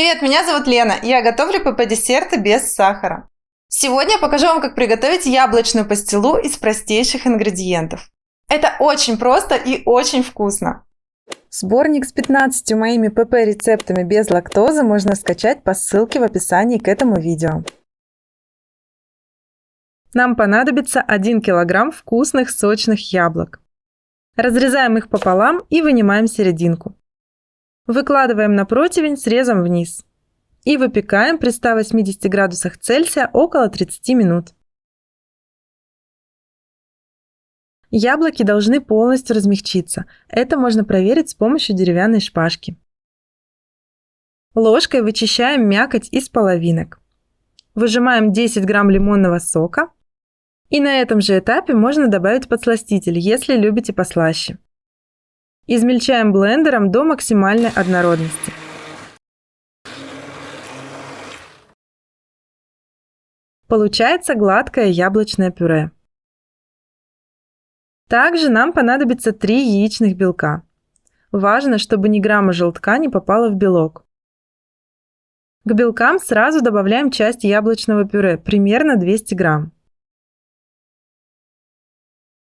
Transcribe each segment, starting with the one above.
Привет, меня зовут Лена, и я готовлю ПП-десерты без сахара. Сегодня я покажу вам, как приготовить яблочную пастилу из простейших ингредиентов. Это очень просто и очень вкусно. Сборник с 15 моими ПП-рецептами без лактозы можно скачать по ссылке в описании к этому видео. Нам понадобится 1 кг вкусных сочных яблок. Разрезаем их пополам и вынимаем серединку. Выкладываем на противень срезом вниз. И выпекаем при 180 градусах Цельсия около 30 минут. Яблоки должны полностью размягчиться. Это можно проверить с помощью деревянной шпажки. Ложкой вычищаем мякоть из половинок. Выжимаем 10 грамм лимонного сока. И на этом же этапе можно добавить подсластитель, если любите послаще. Измельчаем блендером до максимальной однородности. Получается гладкое яблочное пюре. Также нам понадобится 3 яичных белка. Важно, чтобы ни грамма желтка не попало в белок. К белкам сразу добавляем часть яблочного пюре, примерно 200 грамм.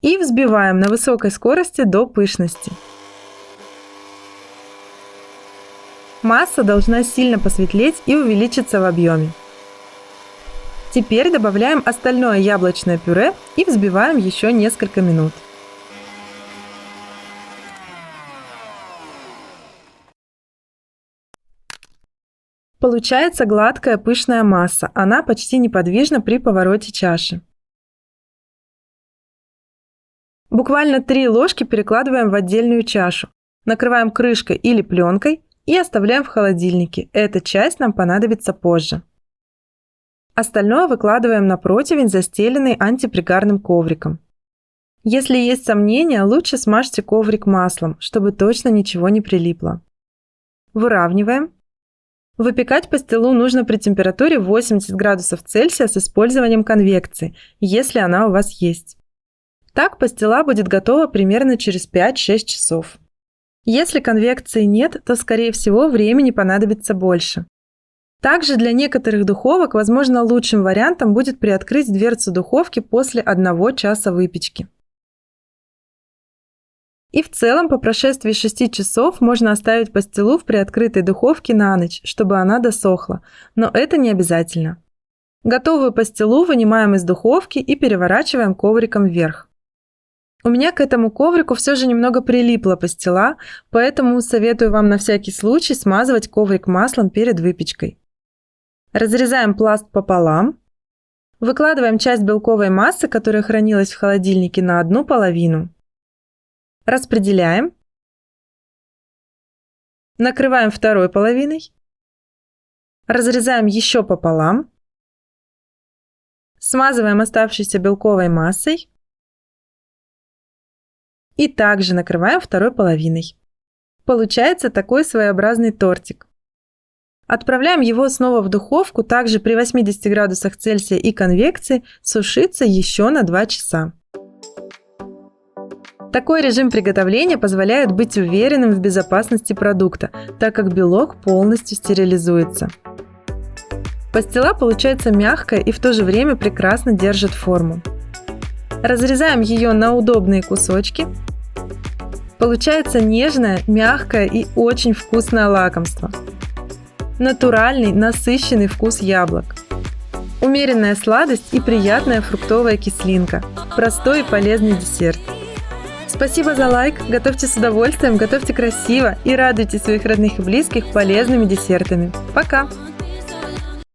И взбиваем на высокой скорости до пышности. Масса должна сильно посветлеть и увеличиться в объеме. Теперь добавляем остальное яблочное пюре и взбиваем еще несколько минут. Получается гладкая пышная масса, она почти неподвижна при повороте чаши. Буквально 3 ложки перекладываем в отдельную чашу, накрываем крышкой или пленкой и оставляем в холодильнике. Эта часть нам понадобится позже. Остальное выкладываем на противень, застеленный антипригарным ковриком. Если есть сомнения, лучше смажьте коврик маслом, чтобы точно ничего не прилипло. Выравниваем. Выпекать пастилу нужно при температуре 80 градусов Цельсия с использованием конвекции, если она у вас есть. Так пастила будет готова примерно через 5-6 часов. Если конвекции нет, то, скорее всего, времени понадобится больше. Также для некоторых духовок, возможно, лучшим вариантом будет приоткрыть дверцу духовки после 1 часа выпечки. И в целом, по прошествии 6 часов можно оставить пастилу в приоткрытой духовке на ночь, чтобы она досохла, но это не обязательно. Готовую пастилу вынимаем из духовки и переворачиваем ковриком вверх. У меня к этому коврику все же немного прилипла пастила, поэтому советую вам на всякий случай смазывать коврик маслом перед выпечкой. Разрезаем пласт пополам. Выкладываем часть белковой массы, которая хранилась в холодильнике, на одну половину. Распределяем. Накрываем второй половиной. Разрезаем еще пополам. Смазываем оставшейся белковой массой. И также накрываем второй половиной. Получается такой своеобразный тортик. Отправляем его снова в духовку, также при 80 градусах Цельсия и конвекции, сушиться еще на 2 часа. Такой режим приготовления позволяет быть уверенным в безопасности продукта, так как белок полностью стерилизуется. Пастила получается мягкая и в то же время прекрасно держит форму. Разрезаем ее на удобные кусочки. Получается нежное, мягкое и очень вкусное лакомство. Натуральный, насыщенный вкус яблок. Умеренная сладость и приятная фруктовая кислинка. Простой и полезный десерт. Спасибо за лайк, готовьте с удовольствием, готовьте красиво и радуйте своих родных и близких полезными десертами. Пока!